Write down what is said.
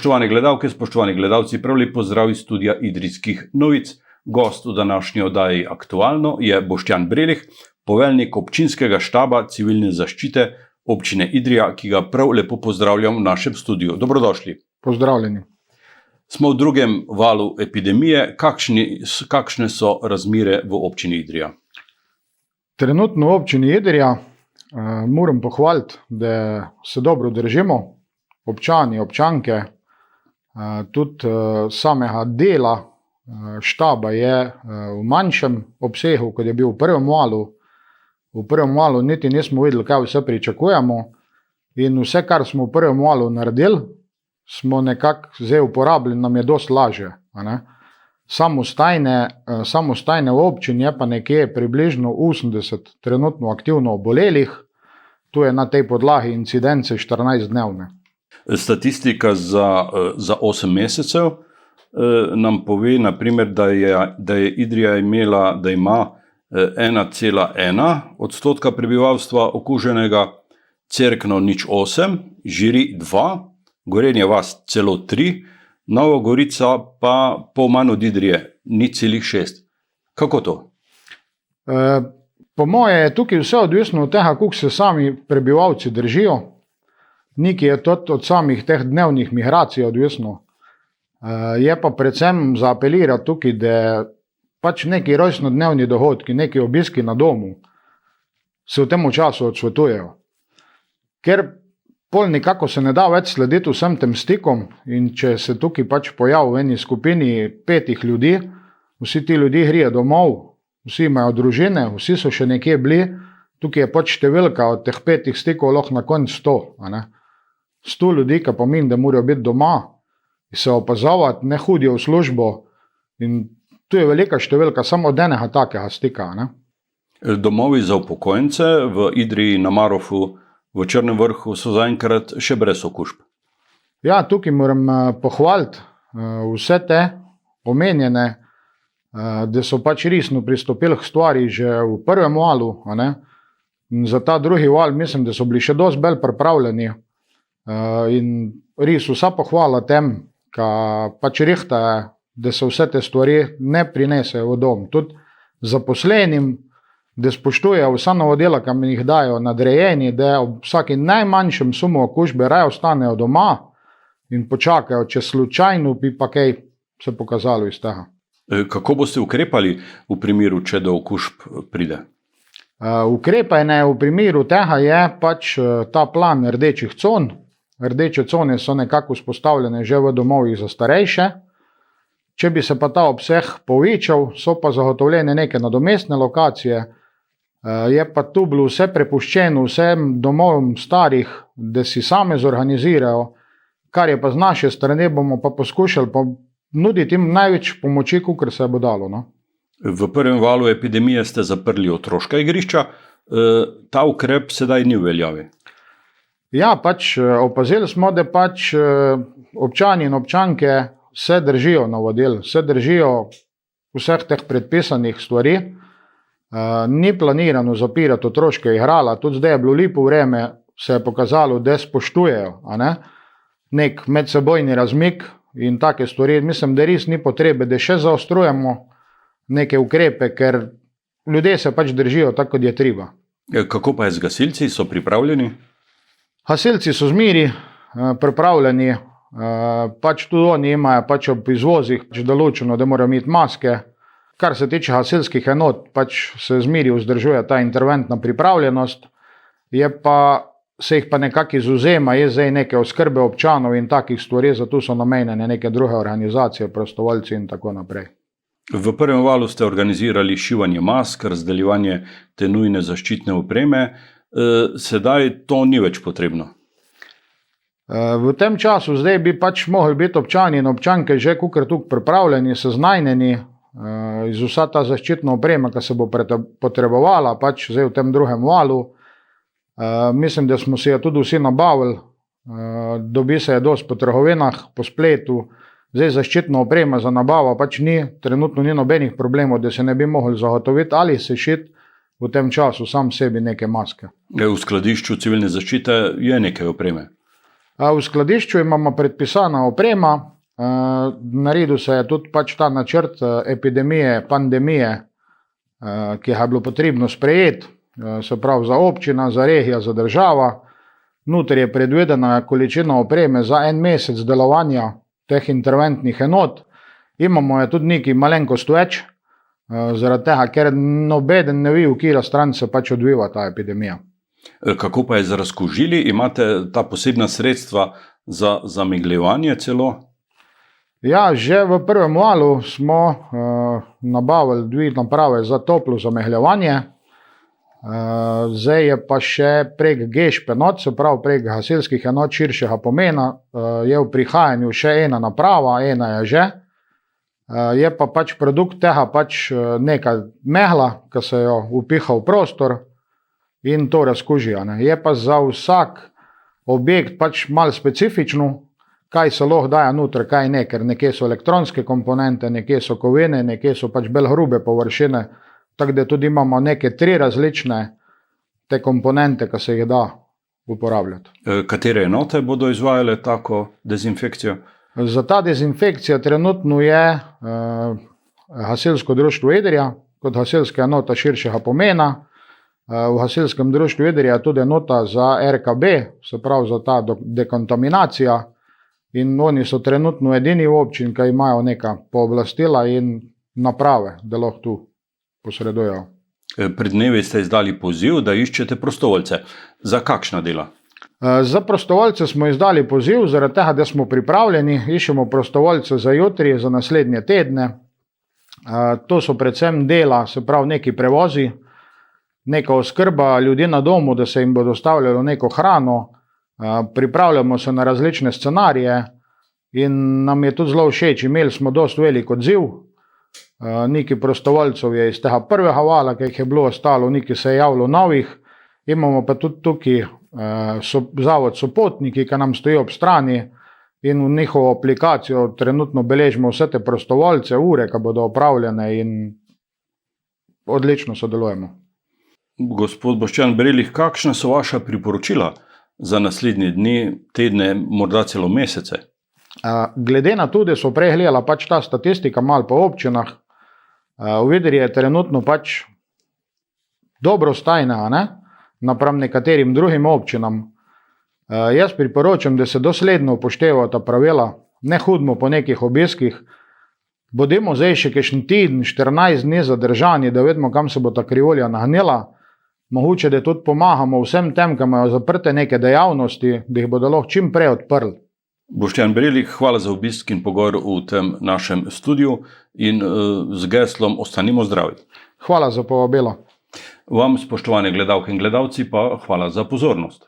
Spoštovane gledalke, spoštovani gledalci, prav lep pozdrav iz studia Idrijskih novic. Gost v današnji oddaji Aktualno je Boštjan Brelih, poveljnik občinskega štaba civilne zaščite občine Idrija, ki ga prav lepo pozdravljam v našem studiu. Dobrodošli. Pozdravljeni. Smo v drugem valu epidemije. Kakšne so razmere v občini Idrija? Trenutno v občini Idrija moram pohvaliti, da se dobro držimo. Občani, občanke, tudi samega dela štaba je v manjšem obsegu, kot je bil v prvem valu. V prvem valu niti nismo videli, kaj vse pričakujemo, in vse, kar smo v prvem valu naredili, smo nekako zdaj uporabili, nam je dosti lažje. Samostajne v občini je pa nekje približno 80 trenutno aktivno obolelih, tu je na tej podlagi incidence 14-dnevne. Statistika za 8 mesecev nam pove, naprimer, da je Idrija ima 1,1 odstotka prebivalstva okuženega, Cerkno 0,8, Žiri 2, Gorenje vas celo 3, Nova Gorica pa pol manj od Idrije, 0,6. Kako to? Po moje je tukaj vse odvisno od tega, kako se sami prebivalci držijo. Nekaj je tudi od samih teh dnevnih migracij odvisno. Je pa predvsem za apelirati tukaj, da pač neki rojstnodnevni dogodki, neki obiski na domu se v tem času odsvetujejo. Ker pol nekako se ne da več slediti vsem tem stikom, in če se tukaj pač pojavi v eni skupini 5 ljudi, vsi ti ljudje grejo domov, vsi imajo družine, vsi so še nekje bili, tukaj je pač številka od teh 5 stikov lahko na konec 100. 100 ljudi, ki pomeni, da morajo biti doma, se opazovati, ne hodijo v službo, in tu je velika številka samo od enega takega stika. Domovi za upokojence v Idriji, na Marofu, v Črnem Vrhu so zaenkrat še brez okužb. Ja, tukaj moram pohvaliti vse te omenjene, da so pač resno pristopili k stvari že v prvem valu. Za ta drugi val mislim, da so bili še dosti bolj pripravljeni. In res vsa pohvala tem, ki pač rihtajo, da se vse te stvari ne prinesejo v dom. Tudi zaposlenim, da spoštujejo vsa navodila, ki mi jih dajo nadrejeni, da ob vsaki najmanjšem sumu okužbe raje ostanejo doma in počakajo, če slučajno bi pa kaj se pokazalo iz tega. Kako boste ukrepali v primeru, če do okužb pride? Ukrepanje v primeru tega je pač ta plan rdečih con. Rdeče cone so nekako vzpostavljene že v domovih za starejše. Če bi se pa ta obseg povečal, so pa zagotovljene neke nadomestne lokacije. Je pa tu bilo vse prepuščeno vsem domovom starih, da si same zorganizirajo, kar je pa z naše strani, bomo pa poskušali nuditi jim največ pomoči, kolikor se bo dalo. V prvem valu epidemije ste zaprli otroška igrišča, ta ukrep sedaj ni v veljavi. Ja, pač opazili smo, da pač občani in občanke se držijo navodil, se držijo vseh teh predpisanih stvari. Ni planirano zapirati otroške igrala, tudi zdaj je bilo lepo vreme, se je pokazalo, da spoštujejo nek medsebojni razmik in take stvari. Mislim, da res ni potrebe, da še zaostrujemo neke ukrepe, ker ljudje se pač držijo tako, kot je treba. Kako pa je z gasilci, so pripravljeni? Gasilci so zmeri pripravljeni, pač tudi oni imajo pač ob izvozih določeno, da morajo imeti maske. Kar se tiče gasilskih enot, pač se zmeri vzdržuje ta interventna pripravljenost, se jih pa nekako izvzema, je zdaj neke oskrbe občanov in takih stvari, zato so namenjene neke druge organizacije, prostovoljci in tako naprej. V prvem valu ste organizirali šivanje mask, razdeljevanje te nujne zaščitne opreme. Sedaj to ni več potrebno. V tem času zdaj bi pač mogli biti občani in občanke že kakor tukaj pripravljeni, seznanjeni iz vsa ta zaščitna oprema, ki se bo potrebovala pač zdaj v tem drugem valu. Mislim, da smo si jo tudi vsi nabavili, dobi se je dosti po trgovinah, po spletu. Zdaj zaščitna oprema za nabavo pač trenutno ni nobenih problemov, da se ne bi mogli zagotoviti ali se šiti v tem času sam sebi neke maske. V skladišču civilne zaščite je nekaj opreme. V skladišču imamo predpisana oprema, naredil se je tudi pač ta načrt epidemije, pandemije, ki je bilo potrebno sprejeti, se pravi za občina, za regija, za država. Noter je predvidena količina opreme za en mesec delovanja teh interventnih enot. Imamo je tudi nekaj malenkost več, zaradi tega, ker nobeden ne ve, v katero stran se pač odvija ta epidemija. Kako pa je z razkužili? Imate ta posebna sredstva za zamegljevanje celo? Ja, že v prvem valu smo nabavili 2 naprave za toplo zamegljevanje. Zdaj je pa še prek GEŠP enot, se pravi prek gasilskih enot širšega pomena, je v prihajanju še ena naprava, ena je že. Je pa pač produkt tega pač neka megla, ki se jo upiha v prostor in to razkuži. Je pa za vsak objekt pač malo specifično, kaj se lahko daje noter, kaj ne, ker nekje so elektronske komponente, nekje so kovine, nekje so pač bolj grube površine, tako da tudi imamo neke 3 različne te komponente, ki se jih da uporabljati. Katere enote bodo izvajale tako dezinfekcijo? Za ta dezinfekcija trenutno je Gasilsko društvo Idrija, kot gasilska enota širšega pomena. V Gasilskem društvu Idrija je tudi enota za RKB, se pravi za ta dekontaminacija, in oni so trenutno edini v občini, ki imajo neka pooblastila in naprave, da lahko tu posredujejo. Pred dnevi ste izdali poziv, da iščete prostovoljce. Za kakšna dela? Za prostovoljce smo izdali poziv, zaradi tega, da smo pripravljeni, iščemo prostovoljce za jutri, za naslednje tedne. To so predvsem dela, se pravi neki prevozi, neka oskrba ljudi na domu, da se jim bo dostavljalo neko hrano. Pripravljamo se na različne scenarije in nam je tudi zelo všeč. Imeli smo dosti velik odziv. Nekaj prostovoljcev je iz tega prvega vala, ki jih je bilo ostalo, nekaj se je javilo novih. Imamo pa tudi tukaj zavod Sopotniki, ki nam stoji ob strani in v njihovo aplikacijo trenutno beležimo vse te prostovoljce, ure, ki bodo opravljene in odlično sodelujemo. Gospod Boštjan Brelih, kakšna so vaša priporočila za naslednje dni, tedne, morda celo mesece? Glede na to, da so prej gledala pač ta statistika malo po občinah, v Idriji je trenutno pač dobro stajna, napram nekaterim drugim občinam. Jaz priporočam, da se dosledno upoštevajo ta pravila, ne hodimo po nekih obiskih, bodimo zdaj še kakšen teden, 14 dni zadržani, da vidimo, kam se bo ta krivulja nagnila. Mogoče, da tudi pomagamo vsem tem, ki imajo zaprte neke dejavnosti, da jih bodo lahko čim prej odprli. Boštjan Brelih, hvala za obisk in pogovor v tem našem studiu in z geslom ostanimo zdravi. Hvala za povabilo. Vam, spoštovane gledalke in gledalci, pa hvala za pozornost.